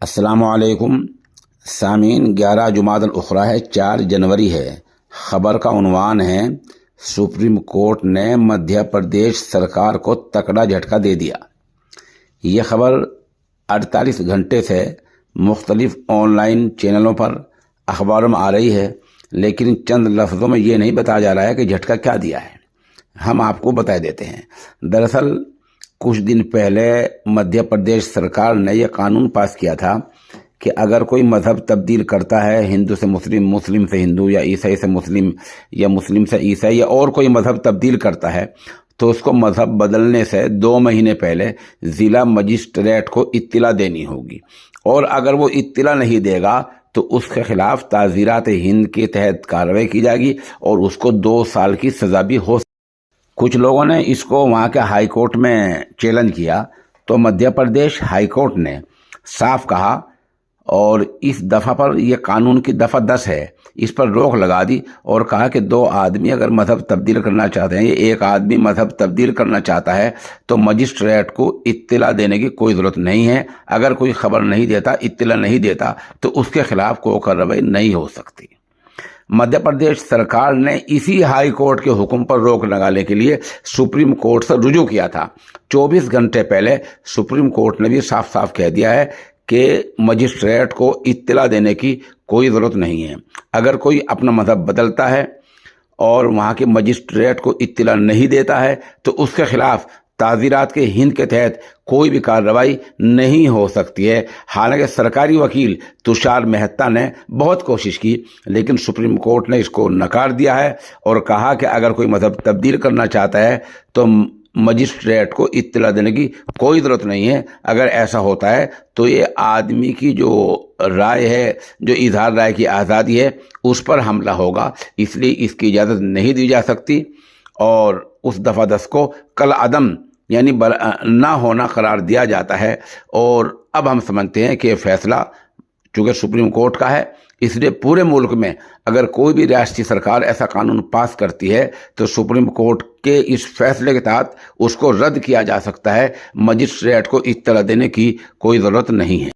السلام علیکم سامعین، 11 جمادی الاخری ہے، 4 جنوری ہے۔ خبر کا عنوان ہے سپریم کورٹ نے مدھیہ پردیش سرکار کو تکڑا جھٹکا دے دیا۔ یہ خبر 48 گھنٹے سے مختلف آن لائن چینلوں پر اخباروں میں آ رہی ہے، لیکن چند لفظوں میں یہ نہیں بتایا جا رہا ہے کہ جھٹکا کیا دیا ہے۔ ہم آپ کو بتا دیتے ہیں۔ دراصل کچھ دن پہلے مدھیہ پردیش سرکار نے یہ قانون پاس کیا تھا کہ اگر کوئی مذہب تبدیل کرتا ہے، ہندو سے مسلم، مسلم سے ہندو، یا عیسائی سے مسلم، یا مسلم سے عیسائی، یا اور کوئی مذہب تبدیل کرتا ہے، تو اس کو مذہب بدلنے سے 2 مہینے پہلے ضلع مجسٹریٹ کو اطلاع دینی ہوگی، اور اگر وہ اطلاع نہیں دے گا تو اس کے خلاف تعزیرات ہند کے تحت کارروائی کی جائے گی، اور اس کو 2 سال کی سزا بھی ہو۔ کچھ لوگوں نے اس کو وہاں کے ہائی کورٹ میں چیلنج کیا، تو مدھیہ پردیش ہائی کورٹ نے صاف کہا، اور اس دفعہ پر یہ قانون کی دفعہ 10 ہے، اس پر روک لگا دی، اور کہا کہ 2 آدمی اگر مذہب تبدیل کرنا چاہتے ہیں، یا 1 آدمی مذہب تبدیل کرنا چاہتا ہے، تو مجسٹریٹ کو اطلاع دینے کی کوئی ضرورت نہیں ہے۔ اگر کوئی خبر نہیں دیتا، اطلاع نہیں دیتا، تو اس کے خلاف کوئی کارروائی نہیں ہو سکتی۔ مدھیہ پردیش سرکار نے اسی ہائی کورٹ کے حکم پر روک لگانے کے لیے سپریم کورٹ سے رجوع کیا تھا۔ 24 گھنٹے پہلے سپریم کورٹ نے بھی صاف صاف کہہ دیا ہے کہ مجسٹریٹ کو اطلاع دینے کی کوئی ضرورت نہیں ہے۔ اگر کوئی اپنا مذہب بدلتا ہے اور وہاں کے مجسٹریٹ کو اطلاع نہیں دیتا ہے، تو اس کے خلاف تعزیرات کے ہند کے تحت کوئی بھی کارروائی نہیں ہو سکتی ہے۔ حالانکہ سرکاری وکیل تشار مہتا نے بہت کوشش کی، لیکن سپریم کورٹ نے اس کو نکار دیا ہے، اور کہا کہ اگر کوئی مذہب تبدیل کرنا چاہتا ہے تو مجسٹریٹ کو اطلاع دینے کی کوئی ضرورت نہیں ہے۔ اگر ایسا ہوتا ہے تو یہ آدمی کی جو رائے ہے، جو اظہار رائے کی آزادی ہے، اس پر حملہ ہوگا، اس لیے اس کی اجازت نہیں دی جا سکتی، اور اس دفعہ 10 کو کل عدم یعنی نہ ہونا قرار دیا جاتا ہے۔ اور اب ہم سمجھتے ہیں کہ فیصلہ چونکہ سپریم کورٹ کا ہے، اس لیے پورے ملک میں اگر کوئی بھی ریاستی سرکار ایسا قانون پاس کرتی ہے تو سپریم کورٹ کے اس فیصلے کے تحت اس کو رد کیا جا سکتا ہے۔ مجسٹریٹ کو اطلاع دینے کی کوئی ضرورت نہیں ہے۔